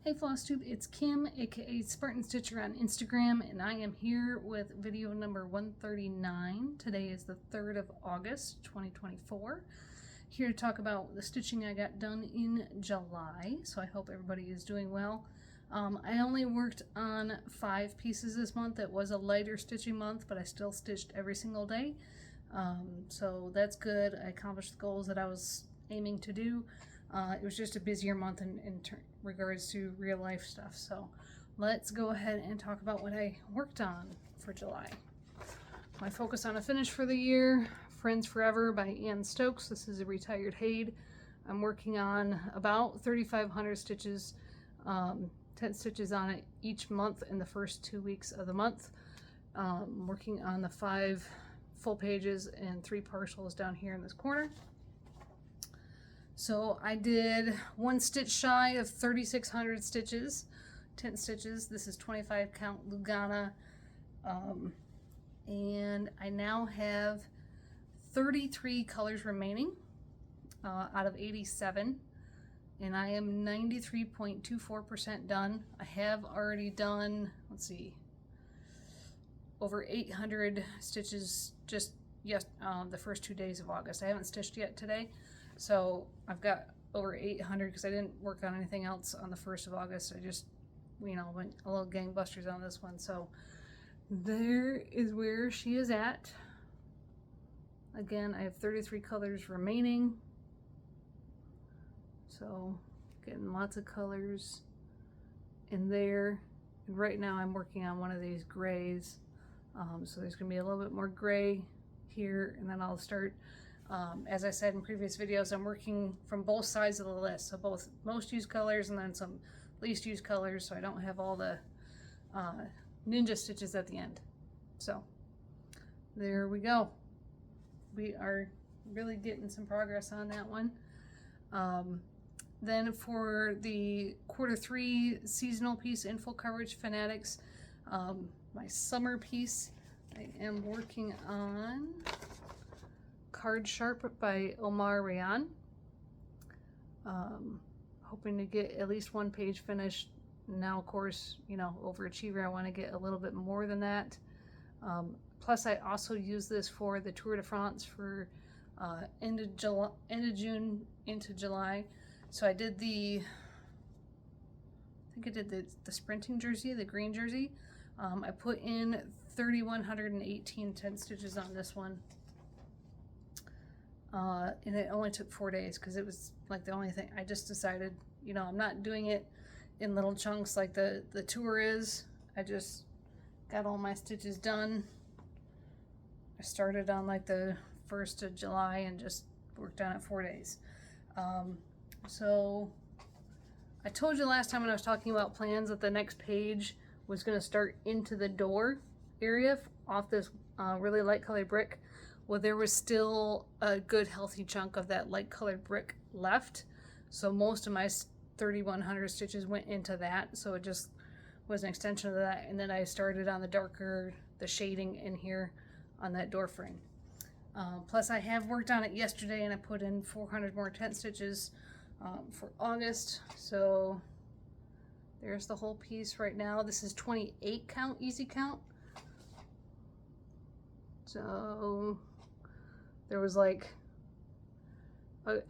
Hey Flosstube, it's Kim, aka Spartan Stitcher on Instagram, and I am here with video number 139. Today is the 3rd of August, 2024. Here to talk about the stitching I got done in July, so I hope everybody is doing well. I only worked on 5 pieces this month. It was a lighter stitching month, but I still stitched every single day. So that's good. I accomplished the goals that I was aiming to do. It was just a busier month in regards to real life stuff. So let's go ahead and talk about what I worked on for July. My focus on a finish for the year, Friends Forever by Ann Stokes. This is a retired Haid. I'm working on about 3,500 stitches, 10 stitches on it each month in the first 2 weeks of the month. Working on the 5 full pages and 3 partials down here in this corner. So I did 1 stitch shy of 3,600 stitches, 10 stitches. This is 25 count Lugana. And I now have 33 colors remaining out of 87. And I am 93.24% done. I have already done, let's see, over 800 stitches just the first 2 days of August. I haven't stitched yet today. So I've got over 800 because I didn't work on anything else on the 1st of August. I just, went a little gangbusters on this one. So there is where she is at. Again, I have 33 colors remaining. So getting lots of colors in there. And right now I'm working on one of these grays. So there's going to be a little bit more gray here, and then I'll start. As I said in previous videos, I'm working from both sides of the list, so both most used colors and then some least used colors, so I don't have all the ninja stitches at the end. So there we go. We are really getting some progress on that one. Then for the Q3 seasonal piece in full coverage, Fanatics, my summer piece, I am working on Card Sharp by Omar Rayan. Hoping to get at least 1 page finished. Now, of course, overachiever, I want to get a little bit more than that. Plus, I also use this for the Tour de France for end of June into July. So I did the sprinting jersey, the green jersey. I put in 3,118 10 stitches on this one. And it only took 4 days because it was like the only thing. I just decided, I'm not doing it in little chunks like the tour is. I just got all my stitches done. I started on like the 1st of July and just worked on it 4 days. So I told you last time when I was talking about plans that the next page was going to start into the door area off this really light colored brick. Well, there was still a good healthy chunk of that light colored brick left. So most of my 3,100 stitches went into that. So it just was an extension of that. And then I started on the shading in here on that door frame. Plus I have worked on it yesterday and I put in 400 more 10 stitches for August. So there's the whole piece right now. This is 28 count, easy count. So there was like, I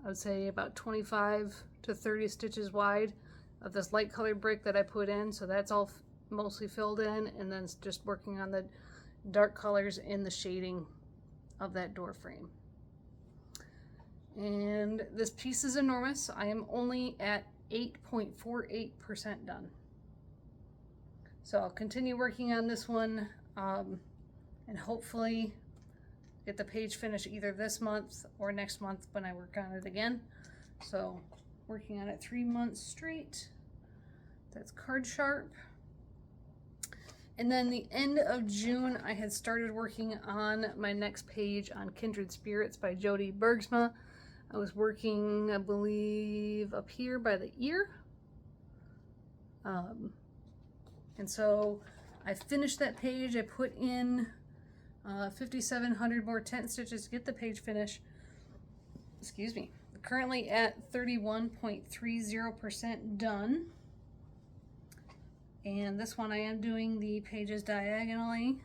would say about 25 to 30 stitches wide of this light colored brick that I put in. So that's all mostly filled in, and then just working on the dark colors in the shading of that door frame. And this piece is enormous. I am only at 8.48% done. So I'll continue working on this one and hopefully get the page finished either this month or next month when I work on it again. So working on it 3 months straight. That's Card Sharp. And then the end of June, I had started working on my next page on Kindred Spirits by Jody Bergsma. I was working, I believe, up here by the ear. And so I finished that page. I put in 5,700 more 10 stitches to get the page finished. Excuse me. The currently at 31.30% done. And this one I am doing the pages diagonally.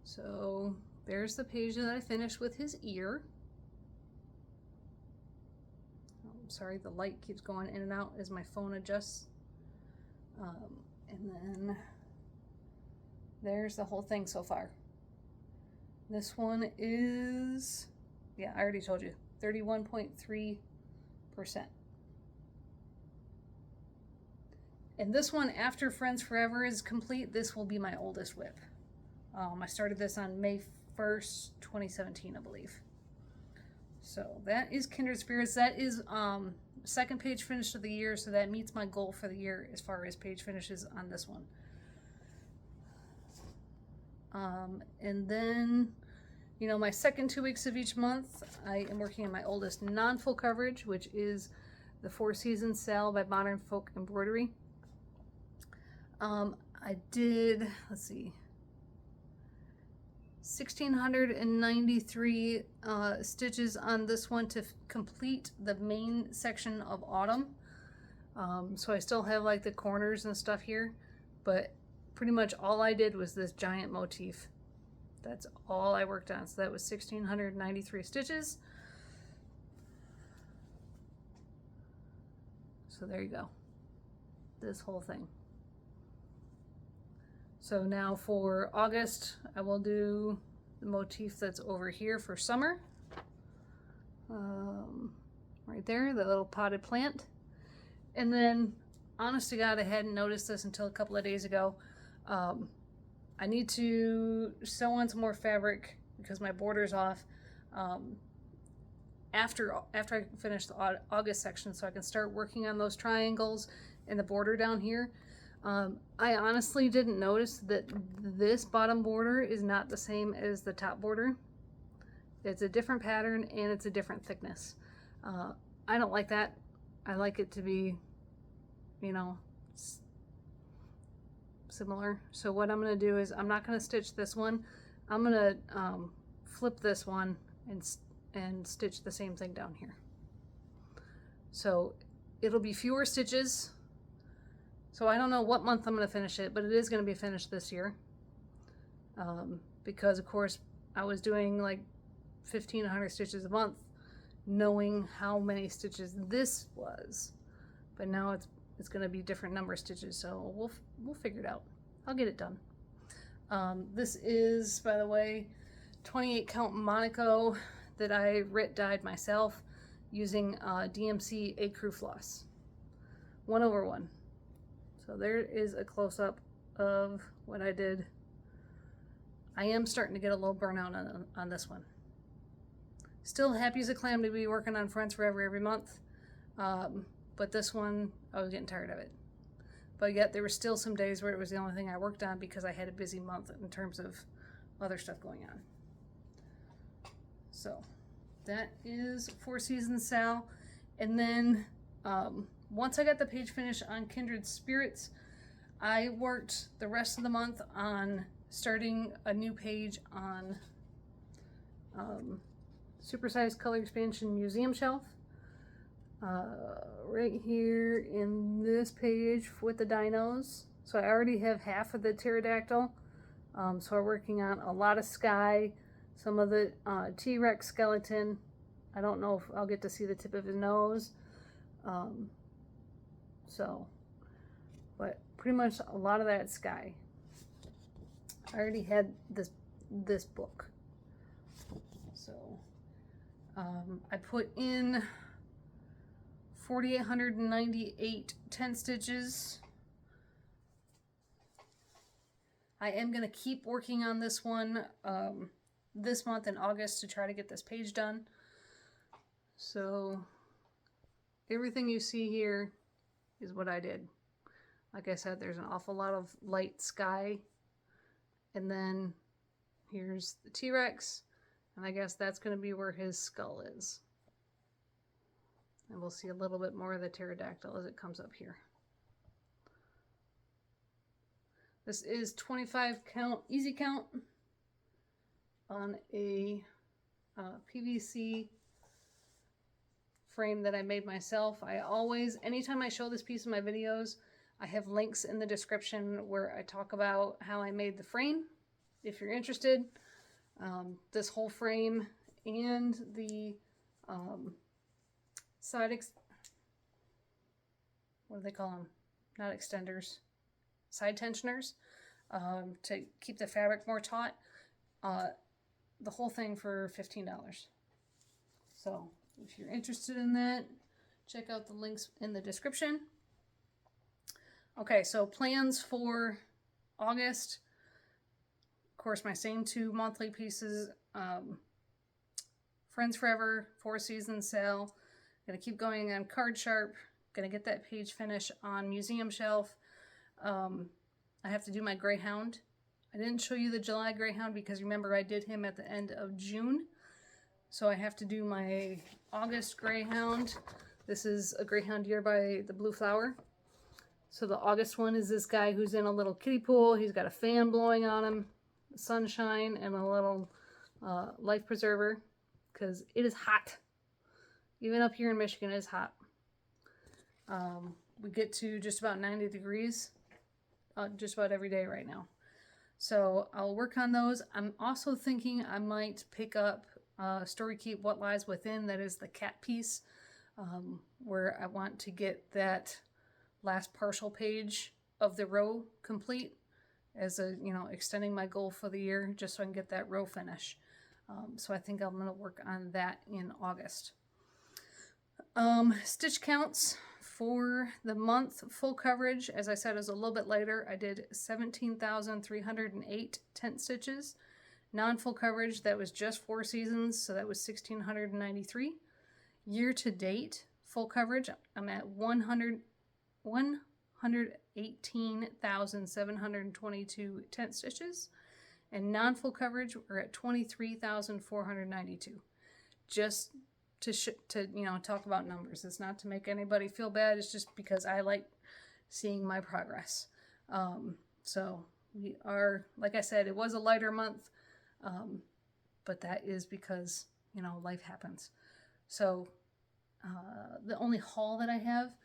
So there's the page that I finished with his ear. Oh, I'm sorry, the light keeps going in and out as my phone adjusts. And then there's the whole thing so far. This one is, yeah, I already told you, 31.3%. And this one, after Friends Forever is complete, this will be my oldest WIP. I started this on May 1st, 2017, I believe. So that is Kindred Spirits. That is second page finish of the year, so that meets my goal for the year as far as page finishes on this one. And then, you know, my second 2 weeks of each month, I am working on my oldest non-full coverage, which is the Four Seasons Sale by Modern Folk Embroidery. I did, let's see, 1,693 stitches on this one to complete the main section of Autumn. So I still have like the corners and stuff here, but pretty much all I did was this giant motif. That's all I worked on. So that was 1,693 stitches. So there you go. This whole thing. So now for August, I will do the motif that's over here for summer. Right there, the little potted plant. And then, honest to God, I hadn't noticed this until a couple of days ago. I need to sew on some more fabric because my border's off after I finish the August section, so I can start working on those triangles and the border down here. I honestly didn't notice that this bottom border is not the same as the top border. It's a different pattern and it's a different thickness. I don't like that. I like it to be, you know, similar. So what I'm going to do is I'm not going to stitch this one. I'm going to flip this one and stitch the same thing down here. So it'll be fewer stitches. So I don't know what month I'm going to finish it, but it is going to be finished this year. Because of course I was doing like 1,500 stitches a month, knowing how many stitches this was. But now it's going to be different number of stitches, so we'll figure it out. I'll get it done. This is, by the way, 28 count Monaco that I dyed myself using DMC Ecru floss, 1/1. So there is a close-up of what I did. I am starting to get a little burnout on this one. Still happy as a clam to be working on Friends Forever every month. But this one, I was getting tired of it. But yet there were still some days where it was the only thing I worked on because I had a busy month in terms of other stuff going on. So that is Four Seasons Sal. And then once I got the page finished on Kindred Spirits, I worked the rest of the month on starting a new page on Supersized Color Expansion Museum Shelf. Right here in this page with the dinos. So I already have half of the pterodactyl. So we're working on a lot of sky, some of the T-Rex skeleton. I don't know if I'll get to see the tip of his nose. But pretty much a lot of that sky. I already had this book. So I put in 4,898 10 stitches. I am going to keep working on this one this month in August to try to get this page done. So everything you see here is what I did. Like I said, there's an awful lot of light sky. And then here's the T-Rex. And I guess that's going to be where his skull is. And we'll see a little bit more of the pterodactyl as it comes up here. This is 25 count, easy count on a PVC frame that I made myself. Anytime I show this piece in my videos, I have links in the description where I talk about how I made the frame, if you're interested. This whole frame and the what do they call them? Not extenders, side tensioners, to keep the fabric more taut. The whole thing for $15. So if you're interested in that, check out the links in the description. Okay, so plans for August. Of course, my same 2 monthly pieces. Friends Forever, 4 Seasons sale. Gonna keep going on Card Sharp. Gonna get that page finished on Museum Shelf. I have to do my Greyhound. I didn't show you the July Greyhound because remember I did him at the end of June. So I have to do my August Greyhound. This is a Greyhound deer by the Blue Flower. So the August one is this guy who's in a little kiddie pool. He's got a fan blowing on him, sunshine, and a little life preserver because it is hot. Even up here in Michigan, it is hot. We get to just about 90 degrees just about every day right now. So I'll work on those. I'm also thinking I might pick up Story Keep What Lies Within. That is the cat piece where I want to get that last partial page of the row complete as a, extending my goal for the year just so I can get that row finish. So I think I'm going to work on that in August. Stitch counts for the month. Full coverage, as I said, is a little bit later. I did 17,308 tent stitches. Non-full coverage, that was just 4 seasons, so that was 1,693. Year to date, full coverage, I'm at 118,722 tent stitches. And non-full coverage, we're at 23,492. Just to talk about numbers. It's not to make anybody feel bad. It's just because I like seeing my progress. So we are, like I said, it was a lighter month, but that is because, life happens. So the only haul that I have,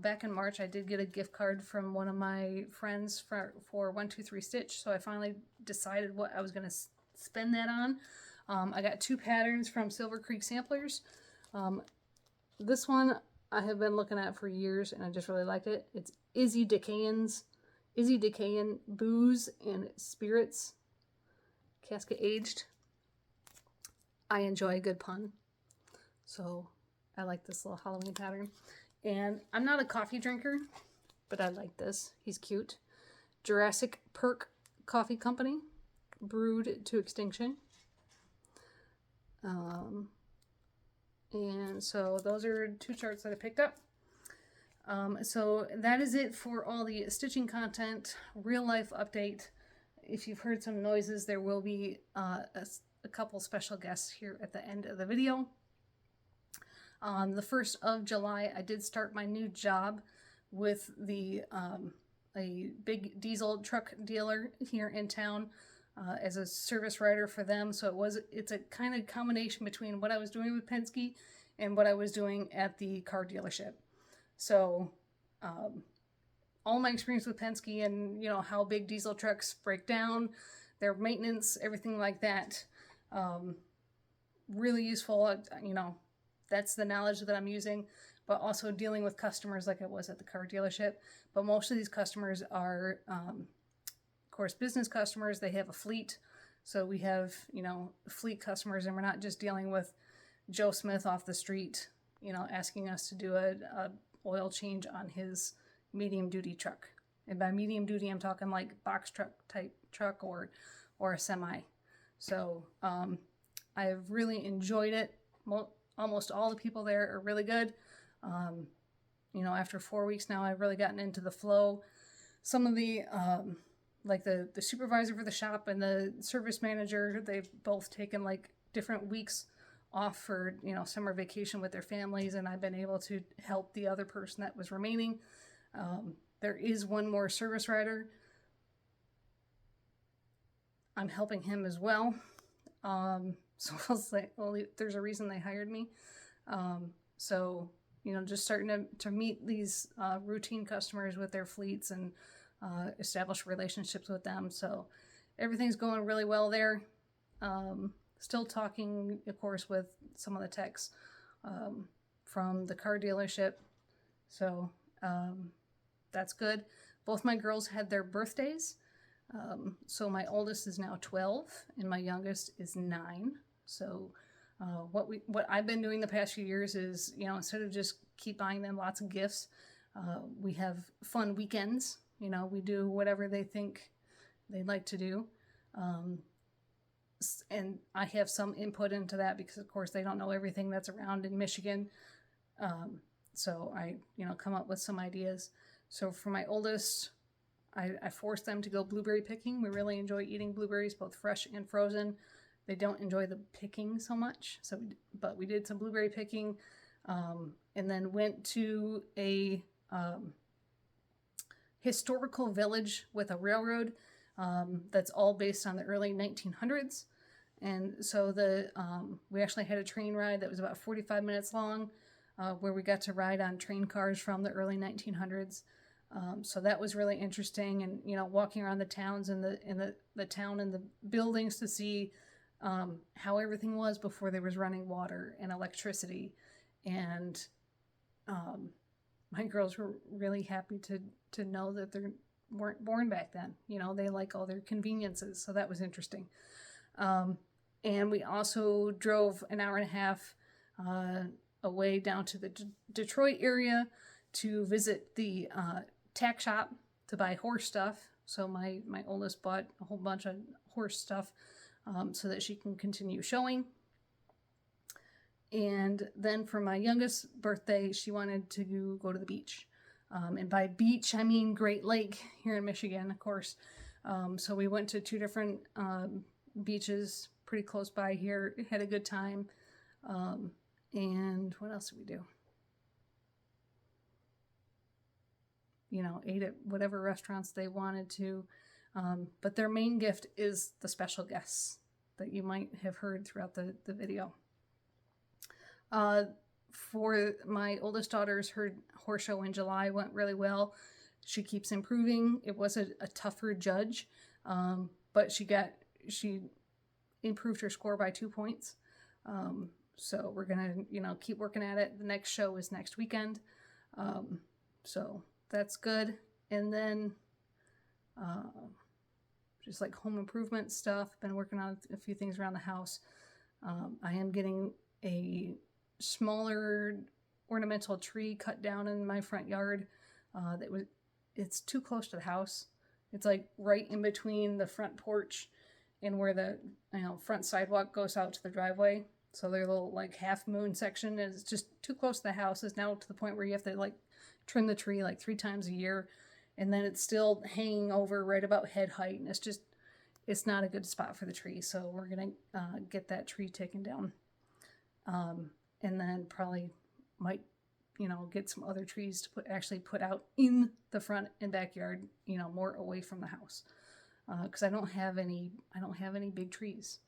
back in March, I did get a gift card from one of my friends for 123 Stitch. So I finally decided what I was going to spend that on. I got 2 patterns from Silver Creek Samplers. This one I have been looking at for years and I just really liked it. It's Izzy Decayan Booze and Spirits Casket Aged. I enjoy a good pun, so I like this little Halloween pattern. And I'm not a coffee drinker, but I like this. He's cute. Jurassic Perk Coffee Company, brewed to extinction. And so those are 2 charts that I picked up. So that is it for all the stitching content, real life update. If you've heard some noises, there will be a couple special guests here at the end of the video. On the 1st of July, I did start my new job with a big diesel truck dealer here in town. As a service writer for them. So it's a kind of combination between what I was doing with Penske and what I was doing at the car dealership. So all my experience with Penske and how big diesel trucks break down, their maintenance, everything like that, really useful. That's the knowledge that I'm using, but also dealing with customers like I was at the car dealership. But most of these customers are of course, business customers. They have a fleet. So we have, fleet customers, and we're not just dealing with Joe Smith off the street, asking us to do a oil change on his medium duty truck. And by medium duty, I'm talking like box truck type truck or a semi. So I've really enjoyed it. Almost all the people there are really good. After 4 weeks now, I've really gotten into the flow. Some of the like the supervisor for the shop and the service manager, they've both taken like different weeks off for, summer vacation with their families, and I've been able to help the other person that was remaining. There is one more service writer. I'm helping him as well. So I'll say, well, there's a reason they hired me. So, just starting to meet these routine customers with their fleets and establish relationships with them. So everything's going really well there. Still talking, of course, with some of the techs from the car dealership. So that's good. Both my girls had their birthdays. So my oldest is now 12 and my youngest is 9. So what I've been doing the past few years is, instead of just keep buying them lots of gifts, we have fun weekends. We do whatever they think they'd like to do. And I have some input into that because, of course, they don't know everything that's around in Michigan. So I, come up with some ideas. So for my oldest, I forced them to go blueberry picking. We really enjoy eating blueberries, both fresh and frozen. They don't enjoy the picking so much. But we did some blueberry picking, and then went to a historical village with a railroad that's all based on the early 1900s. And so we actually had a train ride that was about 45 minutes long, where we got to ride on train cars from the early 1900s. So that was really interesting, and walking around the towns and the town and the buildings to see how everything was before there was running water and electricity. And my girls were really happy to know that they weren't born back then. They like all their conveniences, so that was interesting. And we also drove an hour and a half away down to the Detroit area to visit the tack shop to buy horse stuff. So my oldest bought a whole bunch of horse stuff so that she can continue showing. And then for my youngest birthday, she wanted to go to the beach. And by beach, I mean Great Lake here in Michigan, of course. So we went to 2 different beaches pretty close by here. Had a good time. And what else did we do? Ate at whatever restaurants they wanted to. But their main gift is the special guests that you might have heard throughout the video. For my oldest daughter's, her horse show in July went really well. She keeps improving. It was a tougher judge, but she improved her score by 2 points. So we're gonna, keep working at it. The next show is next weekend. So that's good. And then just like home improvement stuff. Been working on a few things around the house. I am getting a smaller ornamental tree cut down in my front yard. It's too close to the house. It's like right in between the front porch and where the front sidewalk goes out to the driveway. So their little like half moon section is just too close to the house. It's now to the point where you have to like trim the tree like 3 times a year, and then it's still hanging over right about head height, and it's not a good spot for the tree. So we're gonna get that tree taken down, and then probably might get some other trees to put out in the front and backyard, more away from the house, because I don't have any big trees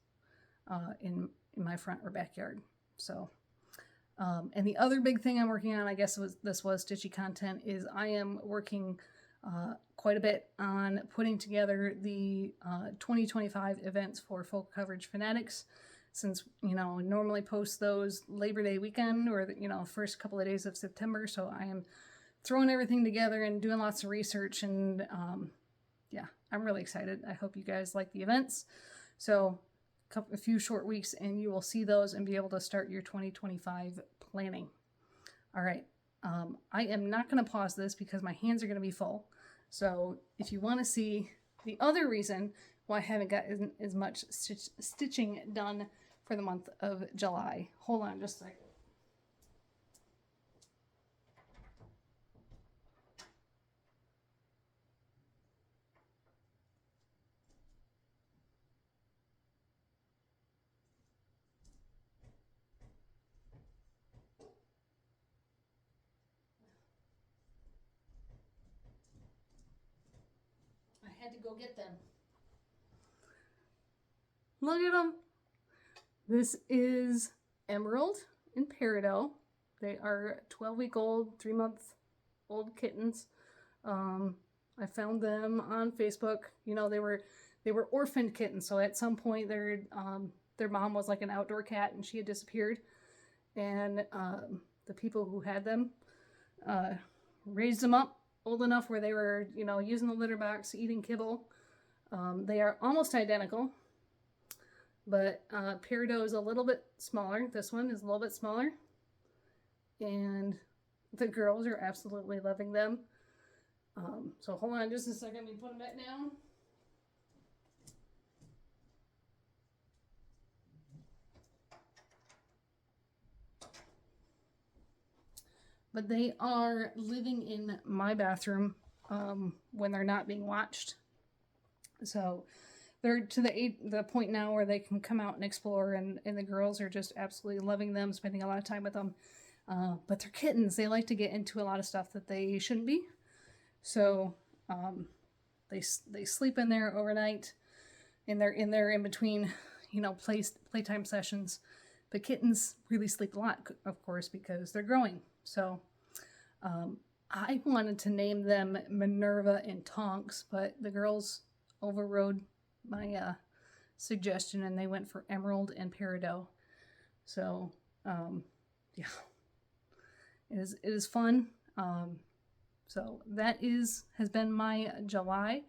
in my front or backyard. So and the other big thing I'm working on, I guess this was stitchy content, is I am working quite a bit on putting together the 2025 events for Full Coverage Fanatics. Since, normally post those Labor Day weekend or, first couple of days of September. So I am throwing everything together and doing lots of research. And yeah, I'm really excited. I hope you guys like the events. So a few short weeks and you will see those and be able to start your 2025 planning. All right. I am not going to pause this because my hands are going to be full. So if you want to see the other reason why I haven't got as much stitching done for the month of July. Hold on just a second. I had to go get them. Look at them. This is Emerald and Peridot. They are 12-week-old, 3-month-old kittens. I found them on Facebook. You know, they were orphaned kittens. So at some point their mom was like an outdoor cat and she had disappeared. And the people who had them raised them up old enough where they were, you know, using the litter box, eating kibble. They are almost identical, but Peridot is a little bit smaller. This one is a little bit smaller. And the girls are absolutely loving them. So hold on just a second. Let me put them back down. But they are living in my bathroom when they're not being watched. So they're to the point now where they can come out and explore, and the girls are just absolutely loving them, spending a lot of time with them. But they're kittens. They like to get into a lot of stuff that they shouldn't be. So they sleep in there overnight, and they're in there in between, you know, playtime sessions. But kittens really sleep a lot, of course, because they're growing. So I wanted to name them Minerva and Tonks, but the girls overrode my suggestion and they went for Emerald and Peridot. So yeah, it is fun. So that has been my July.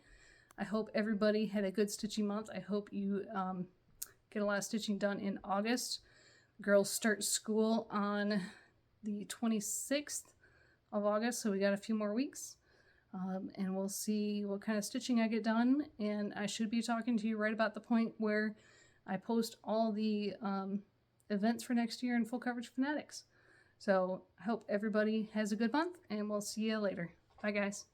I hope everybody had a good stitching month. I hope you get a lot of stitching done in August. Girls start school on the 26th of August, so we got a few more weeks. And we'll see what kind of stitching I get done. And I should be talking to you right about the point where I post all the events for next year in Full Coverage Fanatics. So I hope everybody has a good month, and we'll see you later. Bye, guys.